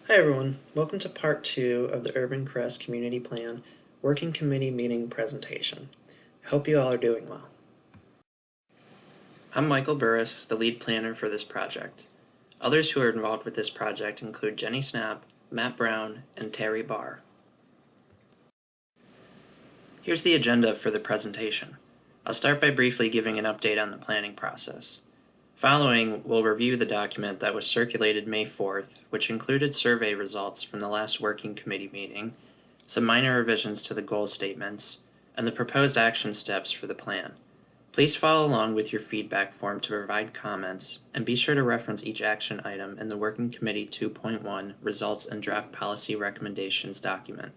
Hi everyone, welcome to part 2 of the Urbancrest Community Plan Working Committee Meeting presentation. I hope you all are doing well. I'm Michael Burris, the lead planner for this project. Others who are involved with this project include Jenny Snap, Matt Brown, and Terry Barr. Here's the agenda for the presentation. I'll start by briefly giving an update on the planning process. Following, we'll review the document that was circulated May 4th, which included survey results from the last working committee meeting, some minor revisions to the goal statements, and the proposed action steps for the plan. Please follow along with your feedback form to provide comments, and be sure to reference each action item in the Working Committee 2.1 Results and Draft Policy Recommendations document.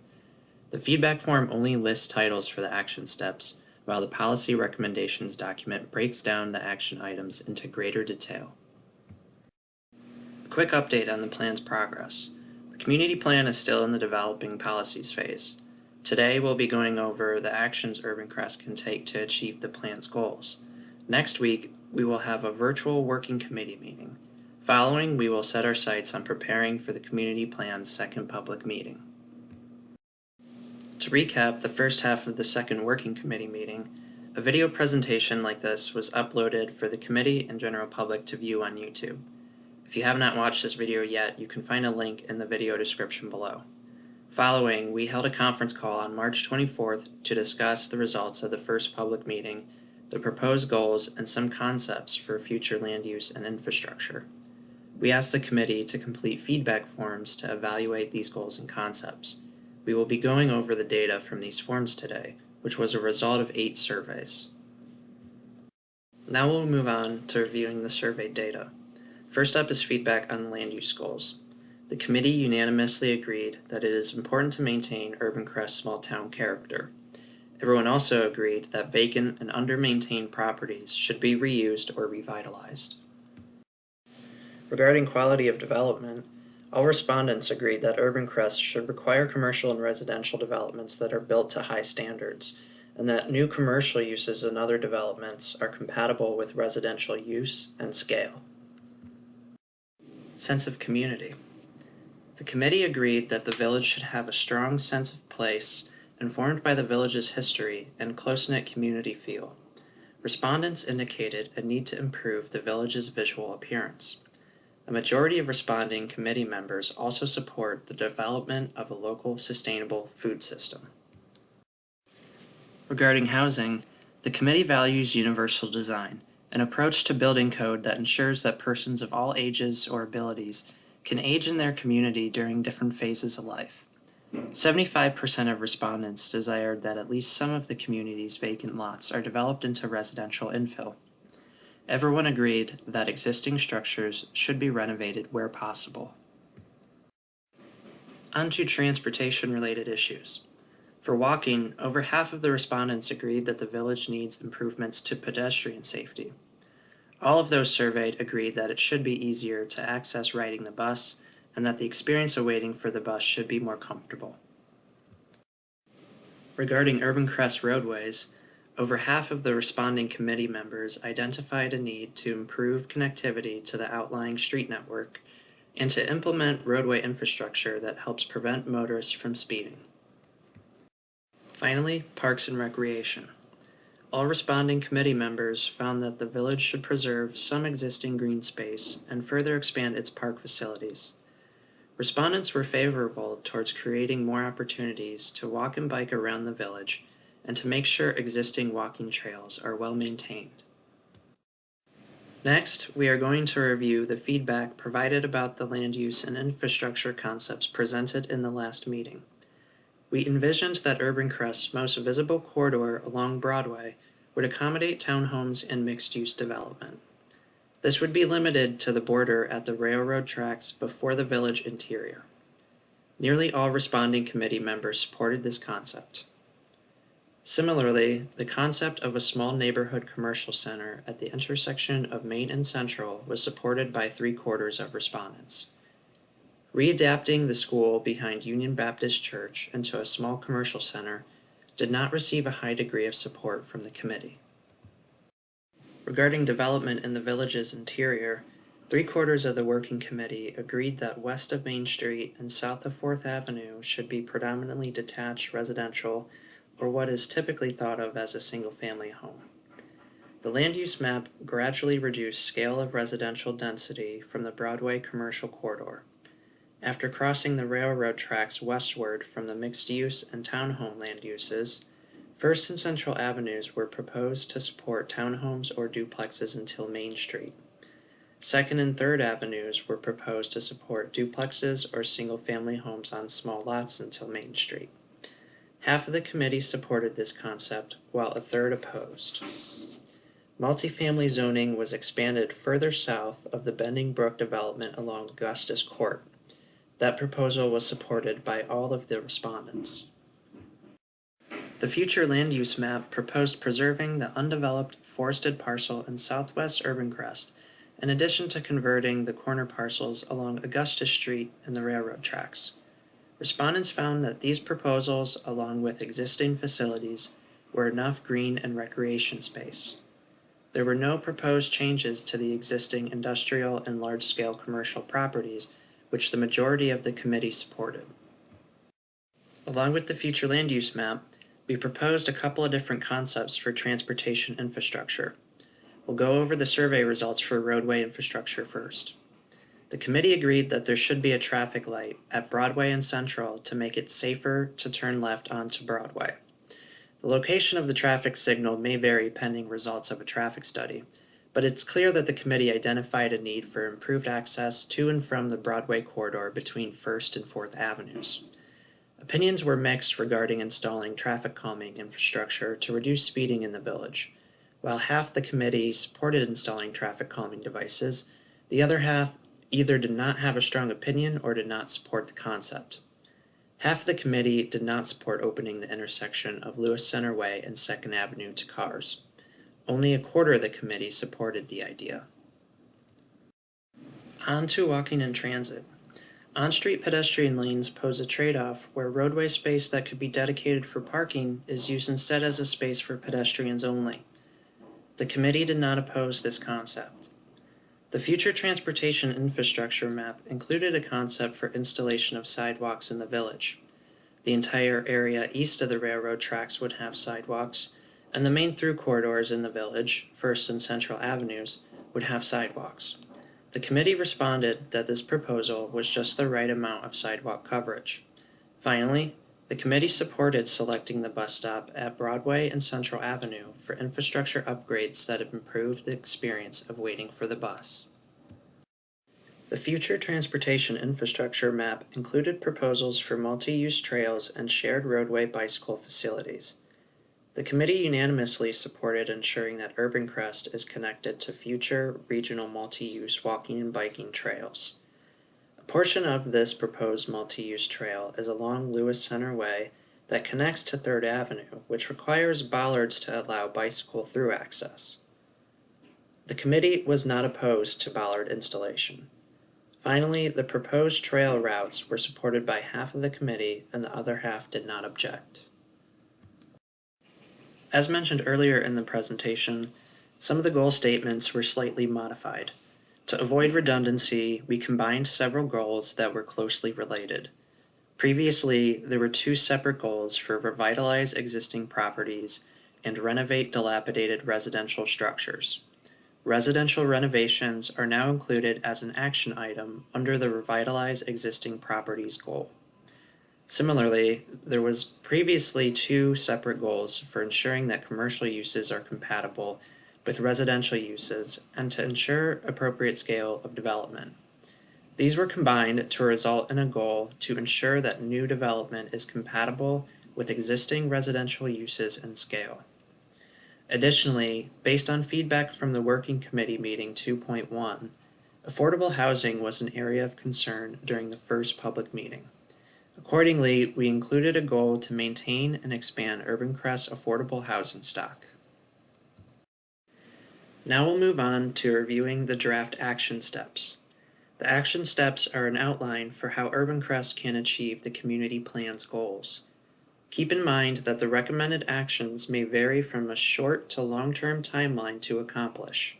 The feedback form only lists titles for the action steps, while the Policy Recommendations document breaks down the action items into greater detail. A quick update on the plan's progress. The community plan is still in the developing policies phase. Today we'll be going over the actions Urbancrest can take to achieve the plan's goals. Next week, we will have a virtual working committee meeting. Following, we will set our sights on preparing for the community plan's second public meeting. To recap the first half of the second working committee meeting, a video presentation like this was uploaded for the committee and general public to view on YouTube. If you have not watched this video yet, you can find a link in the video description below. Following, we held a conference call on March 24th to discuss the results of the first public meeting, the proposed goals, and some concepts for future land use and infrastructure. We asked the committee to complete feedback forms to evaluate these goals and concepts. We will be going over the data from these forms today, which was a result of 8 surveys. Now we'll move on to reviewing the surveyed data. First up is feedback on land use goals. The committee unanimously agreed that it is important to maintain Urbancrest's small town character. Everyone also agreed that vacant and under-maintained properties should be reused or revitalized. Regarding quality of development, all respondents agreed that Urbancrest should require commercial and residential developments that are built to high standards, and that new commercial uses and other developments are compatible with residential use and scale. Sense of community. The committee agreed that the village should have a strong sense of place informed by the village's history and close-knit community feel. Respondents indicated a need to improve the village's visual appearance. A majority of responding committee members also support the development of a local sustainable food system. Regarding housing, the committee values universal design, an approach to building code that ensures that persons of all ages or abilities can age in their community during different phases of life. 75% of respondents desired that at least some of the community's vacant lots are developed into residential infill. Everyone agreed that existing structures should be renovated where possible. On to transportation-related issues. For walking, over half of the respondents agreed that the village needs improvements to pedestrian safety. All of those surveyed agreed that it should be easier to access riding the bus and that the experience of waiting for the bus should be more comfortable. Regarding Urbancrest roadways, over half of the responding committee members identified a need to improve connectivity to the outlying street network and to implement roadway infrastructure that helps prevent motorists from speeding. Finally, parks and recreation. All responding committee members found that the village should preserve some existing green space and further expand its park facilities. Respondents were favorable towards creating more opportunities to walk and bike around the village and to make sure existing walking trails are well maintained. Next, we are going to review the feedback provided about the land use and infrastructure concepts presented in the last meeting. We envisioned that Urbancrest's most visible corridor along Broadway would accommodate townhomes and mixed-use development. This would be limited to the border at the railroad tracks before the village interior. Nearly all responding committee members supported this concept. Similarly, the concept of a small neighborhood commercial center at the intersection of Main and Central was supported by 3/4 of respondents. Readapting the school behind Union Baptist Church into a small commercial center did not receive a high degree of support from the committee. Regarding development in the village's interior, 3/4 of the working committee agreed that west of Main Street and south of 4th Avenue should be predominantly detached residential, or what is typically thought of as a single-family home. The land use map gradually reduced scale of residential density from the Broadway commercial corridor. After crossing the railroad tracks westward from the mixed-use and townhome land uses, First and Central Avenues were proposed to support townhomes or duplexes until Main Street. Second and Third Avenues were proposed to support duplexes or single-family homes on small lots until Main Street. Half of the committee supported this concept, while a third opposed. Multifamily zoning was expanded further south of the Bending Brook development along Augustus Court. That proposal was supported by all of the respondents. The future land use map proposed preserving the undeveloped forested parcel in southwest Urbancrest, in addition to converting the corner parcels along Augustus Street and the railroad tracks. Respondents found that these proposals, along with existing facilities, were enough green and recreation space. There were no proposed changes to the existing industrial and large-scale commercial properties, which the majority of the committee supported. Along with the future land use map, we proposed a couple of different concepts for transportation infrastructure. We'll go over the survey results for roadway infrastructure first. The committee agreed that there should be a traffic light at Broadway and Central to make it safer to turn left onto Broadway. The location of the traffic signal may vary pending results of a traffic study, but it's clear that the committee identified a need for improved access to and from the Broadway corridor between 1st and 4th Avenues. Opinions were mixed regarding installing traffic calming infrastructure to reduce speeding in the village. While half the committee supported installing traffic calming devices, the other half either did not have a strong opinion or did not support the concept. Half of the committee did not support opening the intersection of Lewis Center Way and 2nd Avenue to cars. Only 1/4 of the committee supported the idea. On to walking and transit. On-street pedestrian lanes pose a trade-off where roadway space that could be dedicated for parking is used instead as a space for pedestrians only. The committee did not oppose this concept. The future transportation infrastructure map included a concept for installation of sidewalks in the village. The entire area east of the railroad tracks would have sidewalks, and the main through corridors in the village, First and Central Avenues, would have sidewalks. The committee responded that this proposal was just the right amount of sidewalk coverage. Finally, the committee supported selecting the bus stop at Broadway and Central Avenue for infrastructure upgrades that have improved the experience of waiting for the bus. The future transportation infrastructure map included proposals for multi-use trails and shared roadway bicycle facilities. The committee unanimously supported ensuring that Urbancrest is connected to future regional multi-use walking and biking trails. A portion of this proposed multi-use trail is along Lewis Center Way that connects to 3rd Avenue, which requires bollards to allow bicycle through access. The committee was not opposed to bollard installation. Finally, the proposed trail routes were supported by half of the committee and the other half did not object. As mentioned earlier in the presentation, some of the goal statements were slightly modified. To avoid redundancy, we combined several goals that were closely related. Previously, there were 2 separate goals for revitalize existing properties and renovate dilapidated residential structures. Residential renovations are now included as an action item under the revitalize existing properties goal. Similarly, there was previously 2 separate goals for ensuring that commercial uses are compatible with residential uses and to ensure appropriate scale of development. These were combined to result in a goal to ensure that new development is compatible with existing residential uses and scale. Additionally, based on feedback from the Working Committee Meeting 2.1, affordable housing was an area of concern during the first public meeting. Accordingly, we included a goal to maintain and expand Urbancrest's affordable housing stock. Now we'll move on to reviewing the draft action steps. The action steps are an outline for how Urbancrest can achieve the community plan's goals. Keep in mind that the recommended actions may vary from a short to long-term timeline to accomplish.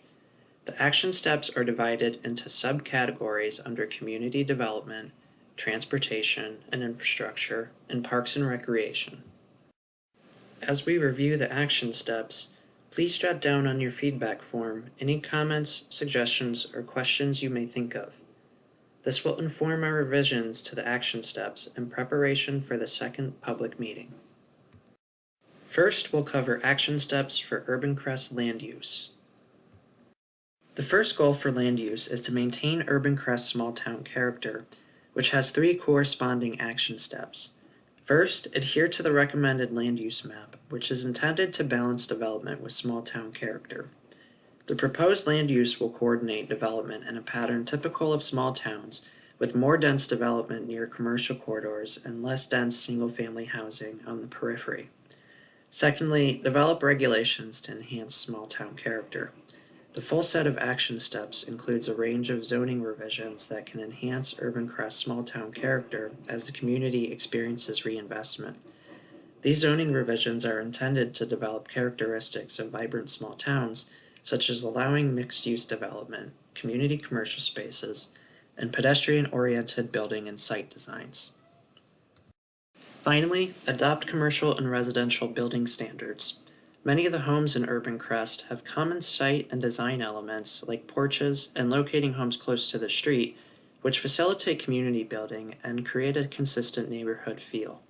The action steps are divided into subcategories under community development, transportation and infrastructure, and parks and recreation. As we review the action steps, please jot down on your feedback form any comments, suggestions, or questions you may think of. This will inform our revisions to the action steps in preparation for the second public meeting. First, we'll cover action steps for Urbancrest land use. The first goal for land use is to maintain Urbancrest's small-town character, which has 3 corresponding action steps. First, adhere to the recommended land use map, which is intended to balance development with small-town character. The proposed land use will coordinate development in a pattern typical of small towns, with more dense development near commercial corridors and less dense single-family housing on the periphery. Secondly, develop regulations to enhance small-town character. The full set of action steps includes a range of zoning revisions that can enhance Urbancrest's small-town character as the community experiences reinvestment. These zoning revisions are intended to develop characteristics of vibrant small towns, such as allowing mixed-use development, community commercial spaces, and pedestrian-oriented building and site designs. Finally, adopt commercial and residential building standards. Many of the homes in Urbancrest have common site and design elements like porches and locating homes close to the street, which facilitate community building and create a consistent neighborhood feel.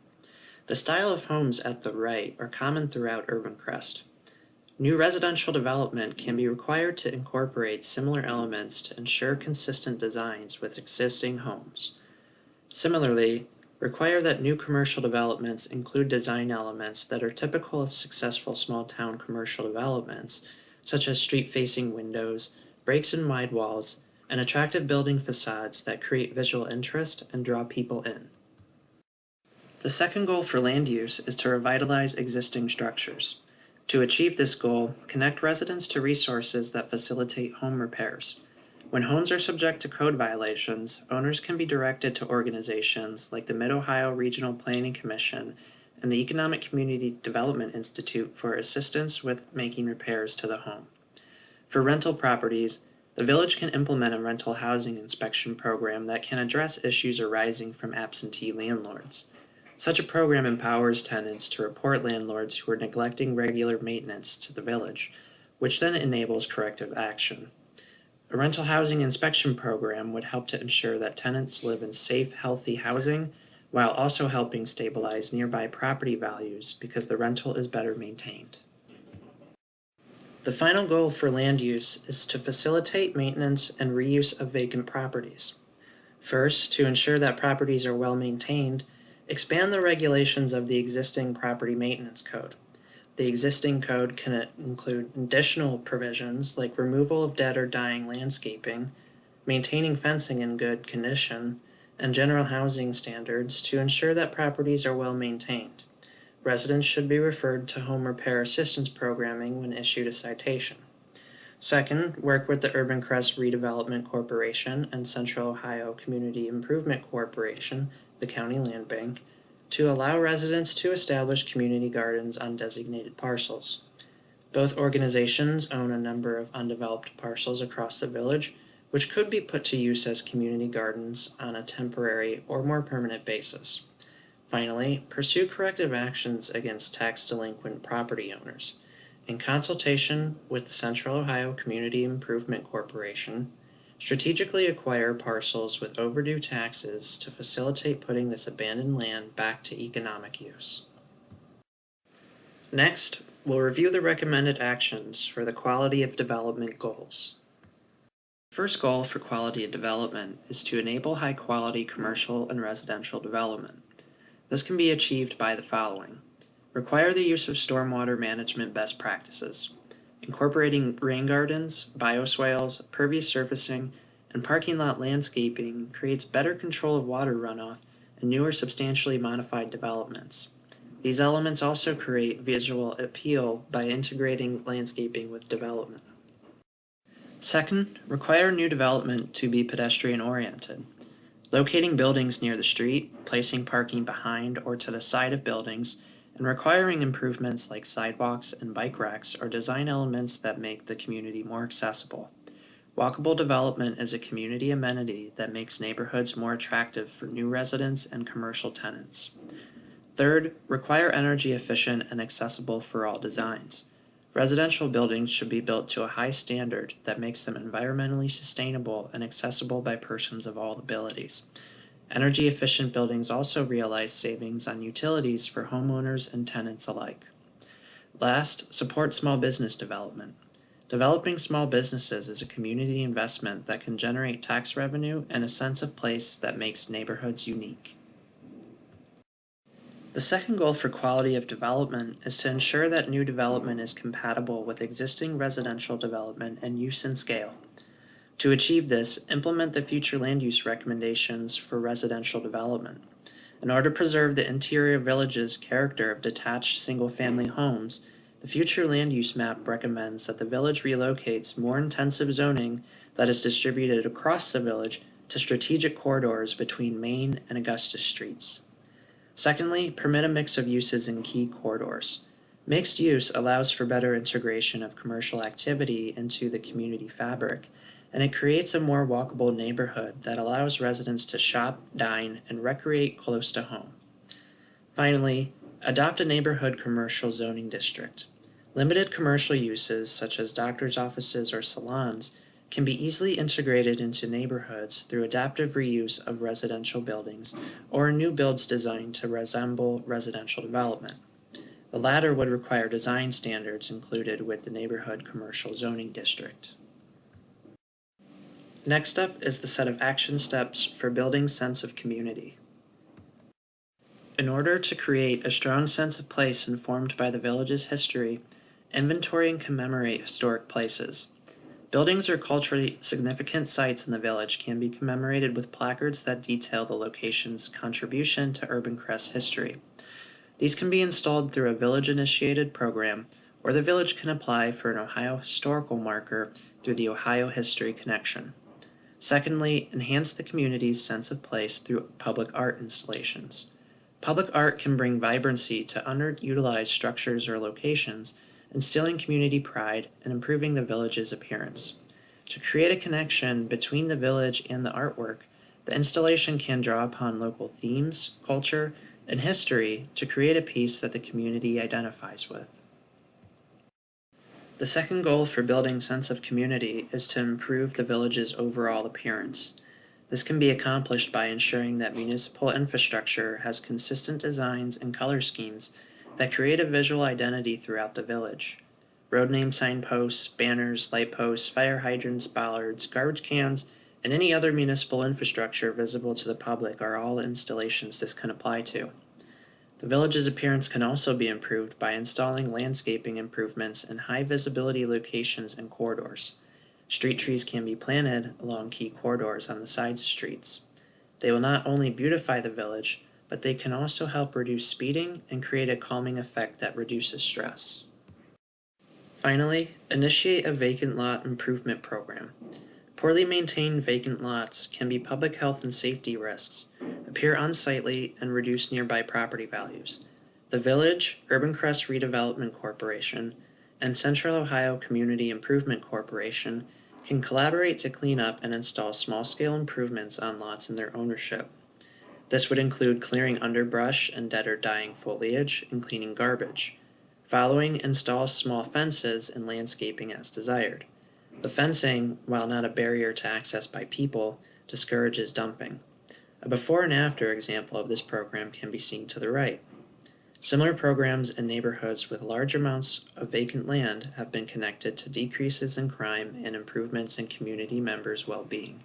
The style of homes at the right are common throughout Urbancrest. New residential development can be required to incorporate similar elements to ensure consistent designs with existing homes. Similarly, require that new commercial developments include design elements that are typical of successful small-town commercial developments, such as street-facing windows, breaks in wide walls, and attractive building facades that create visual interest and draw people in. The second goal for land use is to revitalize existing structures. To achieve this goal, connect residents to resources that facilitate home repairs. When homes are subject to code violations, owners can be directed to organizations like the Mid-Ohio Regional Planning Commission and the Economic Community Development Institute for assistance with making repairs to the home. For rental properties, the village can implement a rental housing inspection program that can address issues arising from absentee landlords. Such a program empowers tenants to report landlords who are neglecting regular maintenance to the village, which then enables corrective action. A rental housing inspection program would help to ensure that tenants live in safe, healthy housing while also helping stabilize nearby property values because the rental is better maintained. The final goal for land use is to facilitate maintenance and reuse of vacant properties. First, to ensure that properties are well maintained, expand the regulations of the existing property maintenance code. The existing code can include additional provisions like removal of dead or dying landscaping, maintaining fencing in good condition, and general housing standards to ensure that properties are well maintained. Residents should be referred to home repair assistance programming when issued a citation. Second, work with the Urbancrest Redevelopment Corporation and Central Ohio Community Improvement Corporation, the county land bank, to allow residents to establish community gardens on designated parcels. Both organizations own a number of undeveloped parcels across the village, which could be put to use as community gardens on a temporary or more permanent basis. Finally, pursue corrective actions against tax delinquent property owners. In consultation with the Central Ohio Community Improvement Corporation, strategically acquire parcels with overdue taxes to facilitate putting this abandoned land back to economic use. Next, we'll review the recommended actions for the quality of development goals. First goal for quality of development is to enable high-quality commercial and residential development. This can be achieved by the following. Require the use of stormwater management best practices. Incorporating rain gardens, bioswales, pervious surfacing, and parking lot landscaping creates better control of water runoff and newer substantially modified developments. These elements also create visual appeal by integrating landscaping with development. Second, require new development to be pedestrian-oriented. Locating buildings near the street, placing parking behind or to the side of buildings, and requiring improvements like sidewalks and bike racks are design elements that make the community more accessible. Walkable development is a community amenity that makes neighborhoods more attractive for new residents and commercial tenants. Third, require energy efficient and accessible for all designs. Residential buildings should be built to a high standard that makes them environmentally sustainable and accessible by persons of all abilities. Energy efficient buildings also realize savings on utilities for homeowners and tenants alike. Last, support small business development. Developing small businesses is a community investment that can generate tax revenue and a sense of place that makes neighborhoods unique. The second goal for quality of development is to ensure that new development is compatible with existing residential development and use and scale. To achieve this, implement the future land use recommendations for residential development. In order to preserve the interior village's character of detached single-family homes, the future land use map recommends that the village relocates more intensive zoning that is distributed across the village to strategic corridors between Main and Augusta streets. Secondly, permit a mix of uses in key corridors. Mixed use allows for better integration of commercial activity into the community fabric, and it creates a more walkable neighborhood that allows residents to shop, dine, and recreate close to home. Finally, adopt a neighborhood commercial zoning district. Limited commercial uses, such as doctor's offices or salons, can be easily integrated into neighborhoods through adaptive reuse of residential buildings or new builds designed to resemble residential development. The latter would require design standards included with the neighborhood commercial zoning district. Next up is the set of action steps for building sense of community. In order to create a strong sense of place informed by the village's history, inventory and commemorate historic places. Buildings or culturally significant sites in the village can be commemorated with placards that detail the location's contribution to Urbancrest history. These can be installed through a village-initiated program, or the village can apply for an Ohio historical marker through the Ohio History Connection. Secondly, enhance the community's sense of place through public art installations. Public art can bring vibrancy to underutilized structures or locations, instilling community pride and improving the village's appearance. To create a connection between the village and the artwork, the installation can draw upon local themes, culture, and history to create a piece that the community identifies with. The second goal for building sense of community is to improve the village's overall appearance. This can be accomplished by ensuring that municipal infrastructure has consistent designs and color schemes that create a visual identity throughout the village. Road name signposts, banners, light posts, fire hydrants, bollards, garbage cans, and any other municipal infrastructure visible to the public are all installations this can apply to. The village's appearance can also be improved by installing landscaping improvements in high visibility locations and corridors. Street trees can be planted along key corridors on the sides of streets. They will not only beautify the village, but they can also help reduce speeding and create a calming effect that reduces stress. Finally, initiate a vacant lot improvement program. Poorly maintained vacant lots can be public health and safety risks, appear unsightly, and reduce nearby property values. The Village, Urbancrest Redevelopment Corporation, and Central Ohio Community Improvement Corporation can collaborate to clean up and install small-scale improvements on lots in their ownership. This would include clearing underbrush and dead or dying foliage and cleaning garbage. Following, install small fences and landscaping as desired. The fencing, while not a barrier to access by people, discourages dumping. A before and after example of this program can be seen to the right. Similar programs in neighborhoods with large amounts of vacant land have been connected to decreases in crime and improvements in community members' well-being.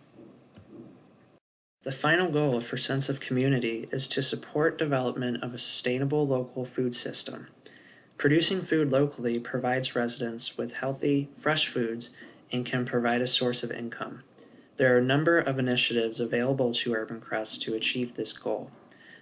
The final goal for sense of community is to support development of a sustainable local food system. Producing food locally provides residents with healthy, fresh foods and can provide a source of income. There are a number of initiatives available to Urbancrest to achieve this goal.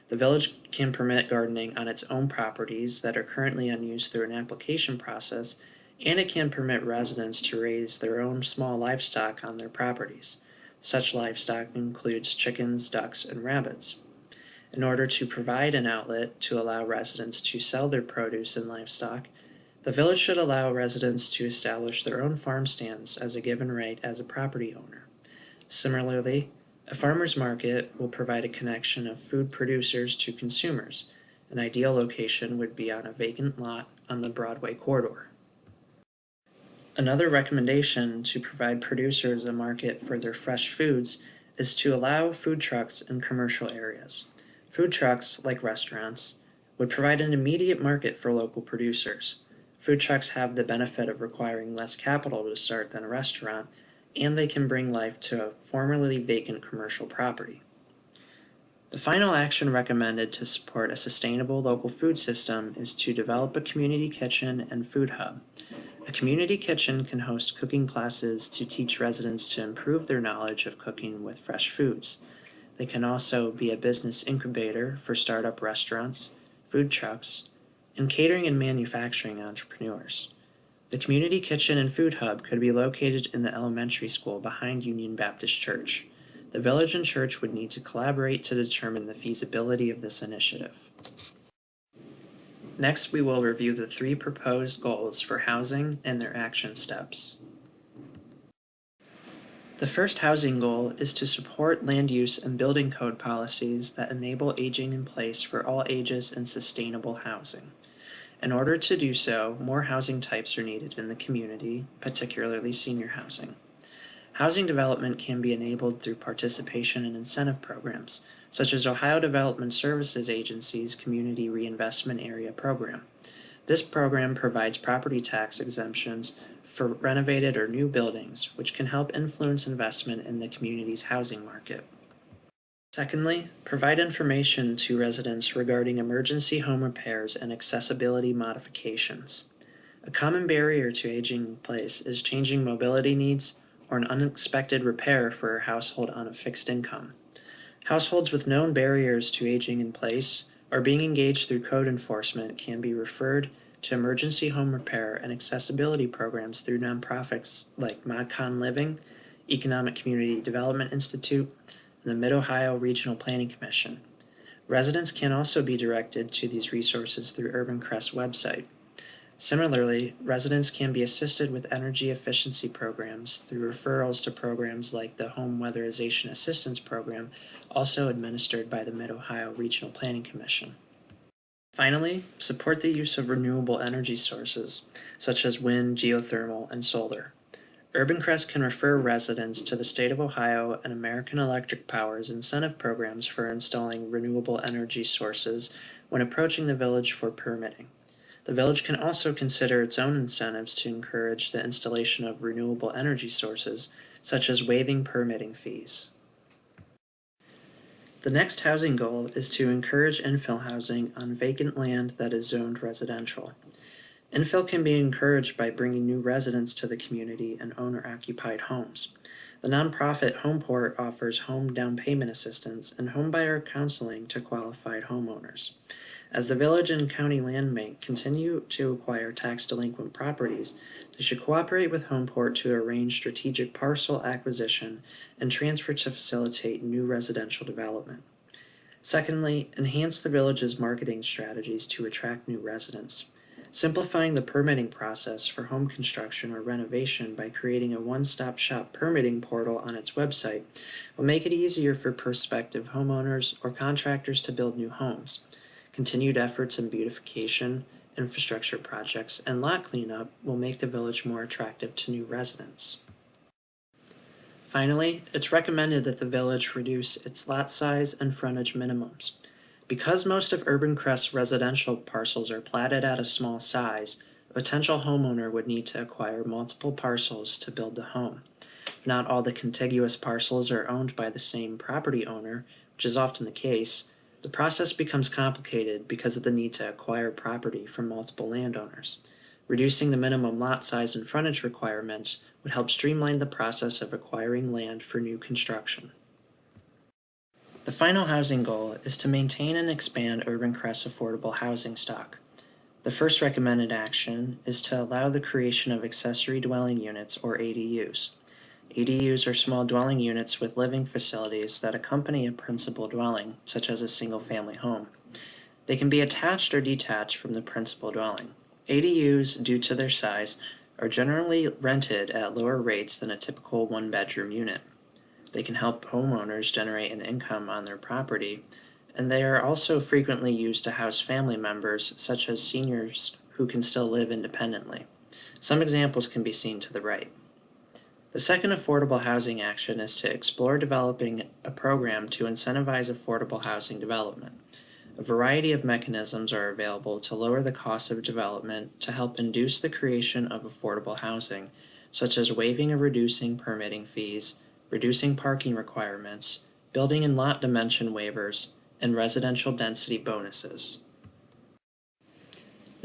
The village can permit gardening on its own properties that are currently unused through an application process, and it can permit residents to raise their own small livestock on their properties. Such livestock includes chickens, ducks, and rabbits. In order to provide an outlet to allow residents to sell their produce and livestock, The village should allow residents to establish their own farm stands as a given right as a property owner. Similarly, a farmer's market will provide a connection of food producers to consumers. An ideal location would be on a vacant lot on the Broadway corridor. Another recommendation to provide producers a market for their fresh foods is to allow food trucks in commercial areas. Food trucks, like restaurants, would provide an immediate market for local producers. Food trucks have the benefit of requiring less capital to start than a restaurant, and they can bring life to a formerly vacant commercial property. The final action recommended to support a sustainable local food system is to develop a community kitchen and food hub. A community kitchen can host cooking classes to teach residents to improve their knowledge of cooking with fresh foods. They can also be a business incubator for startup restaurants, food trucks, and catering and manufacturing entrepreneurs. The community kitchen and food hub could be located in the elementary school behind Union Baptist Church. The village and church would need to collaborate to determine the feasibility of this initiative. Next, we will review the 3 proposed goals for housing and their action steps. The first housing goal is to support land use and building code policies that enable aging in place for all ages and sustainable housing. In order to do so, more housing types are needed in the community, particularly senior housing. Housing development can be enabled through participation in incentive programs, such as Ohio Development Services Agency's Community Reinvestment Area Program. This program provides property tax exemptions for renovated or new buildings, which can help influence investment in the community's housing market. Secondly, provide information to residents regarding emergency home repairs and accessibility modifications. A common barrier to aging in place is changing mobility needs or an unexpected repair for a household on a fixed income. Households with known barriers to aging in place or being engaged through code enforcement can be referred to emergency home repair and accessibility programs through nonprofits like ModCon Living, Economic Community Development Institute, and the Mid-Ohio Regional Planning Commission. Residents can also be directed to these resources through Urbancrest website. Similarly, residents can be assisted with energy efficiency programs through referrals to programs like the Home Weatherization Assistance Program, also administered by the Mid-Ohio Regional Planning Commission. Finally, support the use of renewable energy sources, such as wind, geothermal, and solar. Urbancrest can refer residents to the State of Ohio and American Electric Power's incentive programs for installing renewable energy sources when approaching the village for permitting. The village can also consider its own incentives to encourage the installation of renewable energy sources, such as waiving permitting fees. The next housing goal is to encourage infill housing on vacant land that is zoned residential. Infill can be encouraged by bringing new residents to the community and owner-occupied homes. The nonprofit Homeport offers home down payment assistance and homebuyer counseling to qualified homeowners. As the village and county land bank continue to acquire tax-delinquent properties, they should cooperate with Homeport to arrange strategic parcel acquisition and transfer to facilitate new residential development. Secondly, enhance the village's marketing strategies to attract new residents. Simplifying the permitting process for home construction or renovation by creating a one-stop shop permitting portal on its website will make it easier for prospective homeowners or contractors to build new homes. Continued efforts in beautification, infrastructure projects, and lot cleanup will make the village more attractive to new residents. Finally, it's recommended that the village reduce its lot size and frontage minimums. Because most of Urbancrest's residential parcels are platted at a small size, a potential homeowner would need to acquire multiple parcels to build the home. If not all the contiguous parcels are owned by the same property owner, which is often the case, the process becomes complicated because of the need to acquire property from multiple landowners. Reducing the minimum lot size and frontage requirements would help streamline the process of acquiring land for new construction. The final housing goal is to maintain and expand Urbancrest's affordable housing stock. The first recommended action is to allow the creation of accessory dwelling units, or ADUs. ADUs are small dwelling units with living facilities that accompany a principal dwelling, such as a single-family home. They can be attached or detached from the principal dwelling. ADUs, due to their size, are generally rented at lower rates than a typical one-bedroom unit. They can help homeowners generate an income on their property, and they are also frequently used to house family members, such as seniors who can still live independently. Some examples can be seen to the right. The second affordable housing action is to explore developing a program to incentivize affordable housing development. A variety of mechanisms are available to lower the cost of development to help induce the creation of affordable housing, such as waiving or reducing permitting fees, reducing parking requirements, building and lot dimension waivers, and residential density bonuses.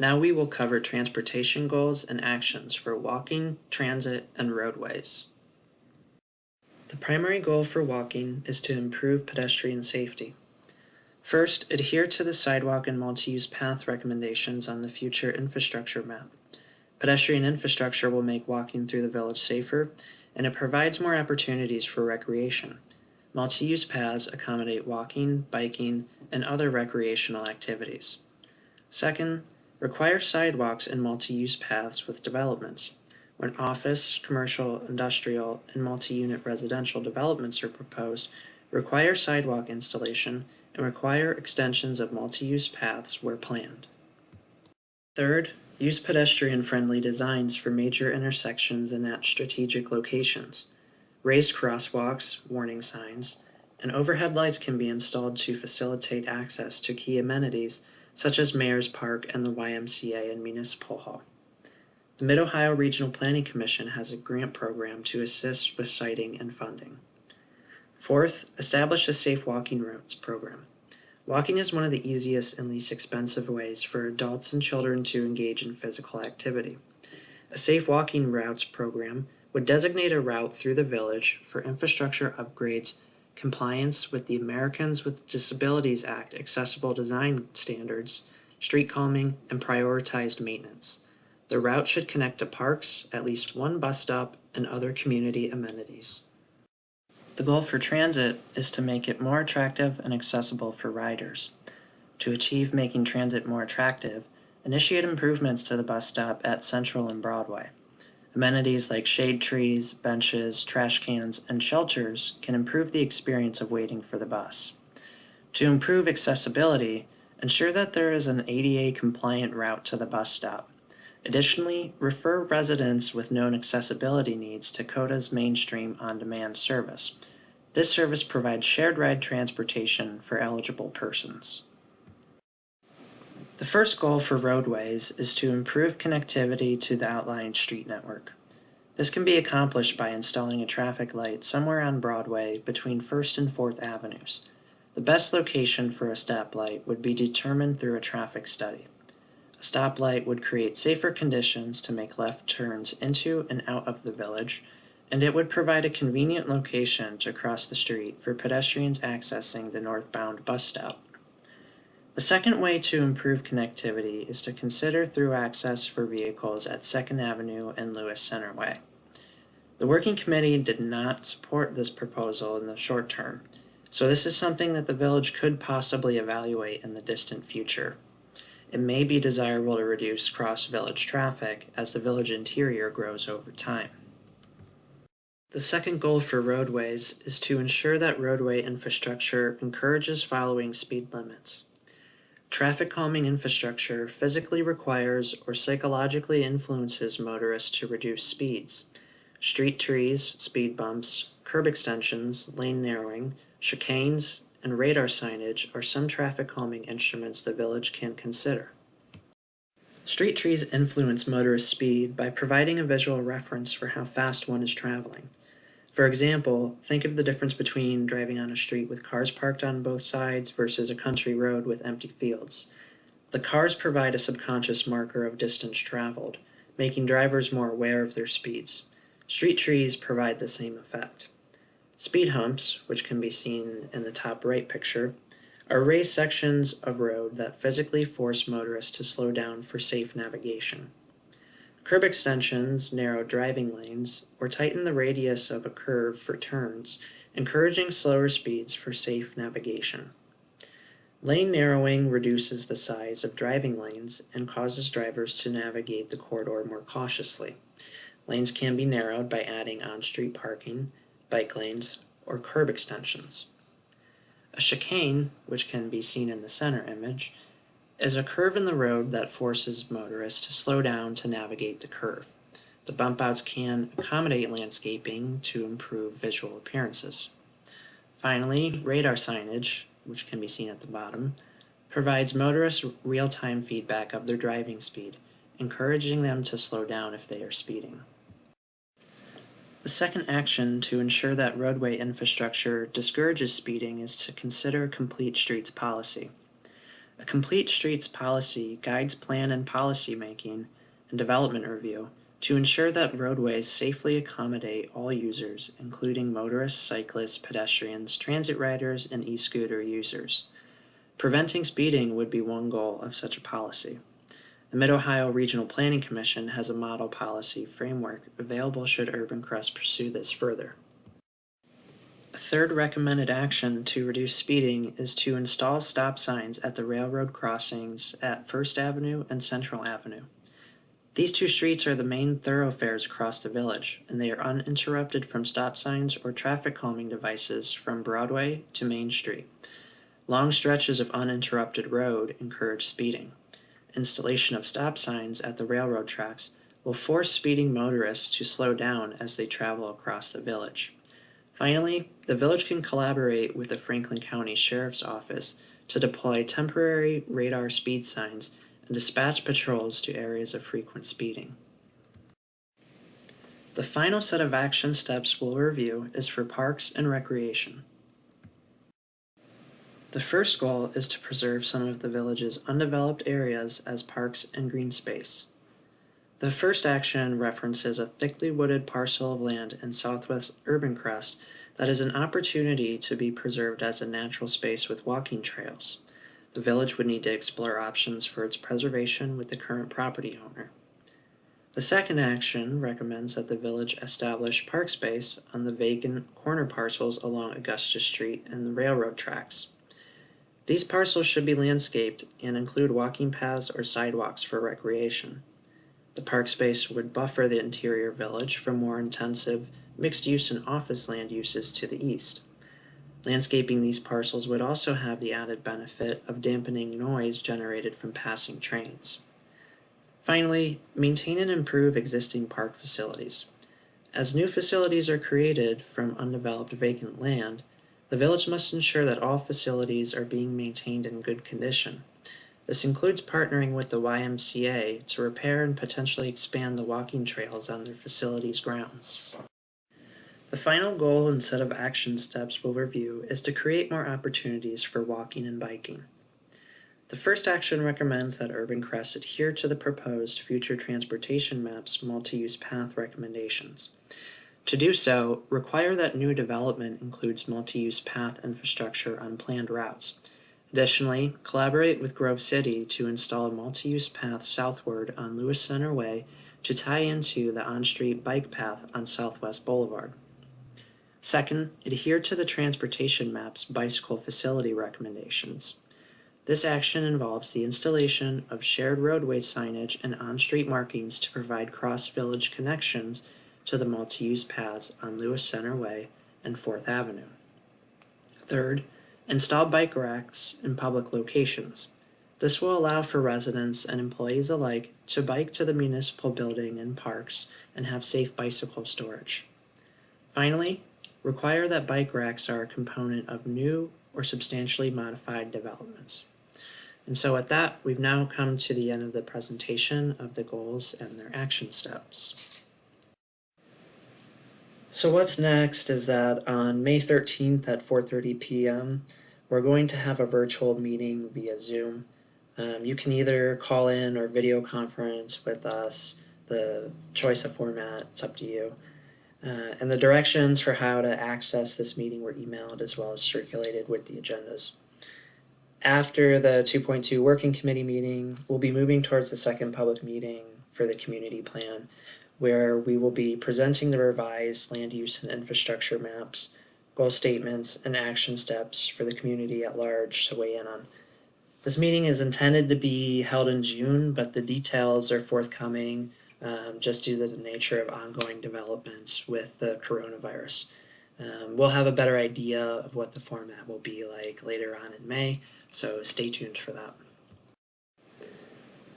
Now we will cover transportation goals and actions for walking, transit, and roadways. The primary goal for walking is to improve pedestrian safety. First, adhere to the sidewalk and multi-use path recommendations on the future infrastructure map. Pedestrian infrastructure will make walking through the village safer, and it provides more opportunities for recreation. Multi-use paths accommodate walking, biking, and other recreational activities. Second, require sidewalks and multi-use paths with developments. When office, commercial, industrial, and multi-unit residential developments are proposed, require sidewalk installation and require extensions of multi-use paths where planned. Third, use pedestrian-friendly designs for major intersections and at strategic locations. Raised crosswalks, warning signs, and overhead lights can be installed to facilitate access to key amenities such as Mayor's Park and the YMCA and Municipal Hall. The Mid-Ohio Regional Planning Commission has a grant program to assist with siting and funding. Fourth, establish a safe walking routes program. Walking is one of the easiest and least expensive ways for adults and children to engage in physical activity. A safe walking routes program would designate a route through the village for infrastructure upgrades, compliance with the Americans with Disabilities Act accessible design standards, street calming, and prioritized maintenance. The route should connect to parks, at least one bus stop, and other community amenities. The goal for transit is to make it more attractive and accessible for riders. To achieve making transit more attractive, initiate improvements to the bus stop at Central and Broadway. Amenities like shade trees, benches, trash cans, and shelters can improve the experience of waiting for the bus. To improve accessibility, ensure that there is an ADA-compliant route to the bus stop. Additionally, refer residents with known accessibility needs to CODA's Mainstream On-Demand service. This service provides shared ride transportation for eligible persons. The first goal for roadways is to improve connectivity to the outlined street network. This can be accomplished by installing a traffic light somewhere on Broadway between 1st and 4th Avenues. The best location for a stoplight would be determined through a traffic study. A stoplight would create safer conditions to make left turns into and out of the village, and it would provide a convenient location to cross the street for pedestrians accessing the northbound bus stop. The second way to improve connectivity is to consider through access for vehicles at 2nd Avenue and Lewis Centerway. The Working Committee did not support this proposal in the short term, so this is something that the village could possibly evaluate in the distant future. It may be desirable to reduce cross-village traffic as the village interior grows over time. The second goal for roadways is to ensure that roadway infrastructure encourages following speed limits. Traffic calming infrastructure physically requires or psychologically influences motorists to reduce speeds. Street trees, speed bumps, curb extensions, lane narrowing, chicanes, and radar signage are some traffic calming instruments the village can consider. Street trees influence motorist speed by providing a visual reference for how fast one is traveling. For example, think of the difference between driving on a street with cars parked on both sides versus a country road with empty fields. The cars provide a subconscious marker of distance traveled, making drivers more aware of their speeds. Street trees provide the same effect. Speed humps, which can be seen in the top right picture, are raised sections of road that physically force motorists to slow down for safe navigation. Curb extensions narrow driving lanes or tighten the radius of a curve for turns, encouraging slower speeds for safe navigation. Lane narrowing reduces the size of driving lanes and causes drivers to navigate the corridor more cautiously. Lanes can be narrowed by adding on-street parking, bike lanes, or curb extensions. A chicane, which can be seen in the center image, is a curve in the road that forces motorists to slow down to navigate the curve. The bump outs can accommodate landscaping to improve visual appearances. Finally, radar signage, which can be seen at the bottom, provides motorists real-time feedback of their driving speed, encouraging them to slow down if they are speeding. The second action to ensure that roadway infrastructure discourages speeding is to consider a complete streets policy. A complete streets policy guides plan and policy making and development review to ensure that roadways safely accommodate all users, including motorists, cyclists, pedestrians, transit riders, and e-scooter users. Preventing speeding would be one goal of such a policy. The Mid-Ohio Regional Planning Commission has a model policy framework available should Urbancrest pursue this further. A third recommended action to reduce speeding is to install stop signs at the railroad crossings at First Avenue and Central Avenue. These two streets are the main thoroughfares across the village, and they are uninterrupted from stop signs or traffic calming devices from Broadway to Main Street. Long stretches of uninterrupted road encourage speeding. Installation of stop signs at the railroad tracks will force speeding motorists to slow down as they travel across the village. Finally, the village can collaborate with the Franklin County Sheriff's Office to deploy temporary radar speed signs and dispatch patrols to areas of frequent speeding. The final set of action steps we'll review is for parks and recreation. The first goal is to preserve some of the village's undeveloped areas as parks and green space. The first action references a thickly wooded parcel of land in southwest Urbancrest that is an opportunity to be preserved as a natural space with walking trails. The village would need to explore options for its preservation with the current property owner. The second action recommends that the village establish park space on the vacant corner parcels along Augusta Street and the railroad tracks. These parcels should be landscaped and include walking paths or sidewalks for recreation. The park space would buffer the interior village from more intensive mixed-use and office land uses to the east. Landscaping these parcels would also have the added benefit of dampening noise generated from passing trains. Finally, maintain and improve existing park facilities. As new facilities are created from undeveloped vacant land, the village must ensure that all facilities are being maintained in good condition. This includes partnering with the YMCA to repair and potentially expand the walking trails on their facilities' grounds. The final goal and set of action steps we'll review is to create more opportunities for walking and biking. The first action recommends that Urbancrest adhere to the proposed future transportation map's multi-use path recommendations. To do so, require that new development includes multi-use path infrastructure on planned routes. Additionally, collaborate with Grove City to install a multi-use path southward on Lewis Center Way to tie into the on-street bike path on Southwest Boulevard. Second, adhere to the transportation map's bicycle facility recommendations. This action involves the installation of shared roadway signage and on-street markings to provide cross-village connections to the multi-use paths on Lewis Center Way and 4th Avenue. Third, install bike racks in public locations. This will allow for residents and employees alike to bike to the municipal building and parks and have safe bicycle storage. Finally, require that bike racks are a component of new or substantially modified developments. And so with that, we've now come to the end of the presentation of the goals and their action steps. So what's next is that on May 13th at 4:30 p.m., we're going to have a virtual meeting via Zoom. You can either call in or video conference with us. The choice of format, it's up to you. And the directions for how to access this meeting were emailed as well as circulated with the agendas. After the 2.2 Working Committee meeting, we'll be moving towards the second public meeting for the community plan, where we will be presenting the revised land use and infrastructure maps, goal statements, and action steps for the community at large to weigh in on. This meeting is intended to be held in June, but the details are forthcoming just due to the nature of ongoing developments with the coronavirus. We'll have a better idea of what the format will be like later on in May, so stay tuned for that.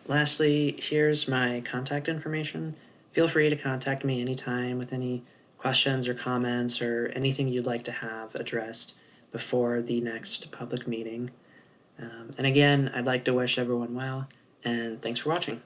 Lastly, here's my contact information. Feel free to contact me anytime with any questions or comments or anything you'd like to have addressed before the next public meeting. And again, I'd like to wish everyone well, and thanks for watching.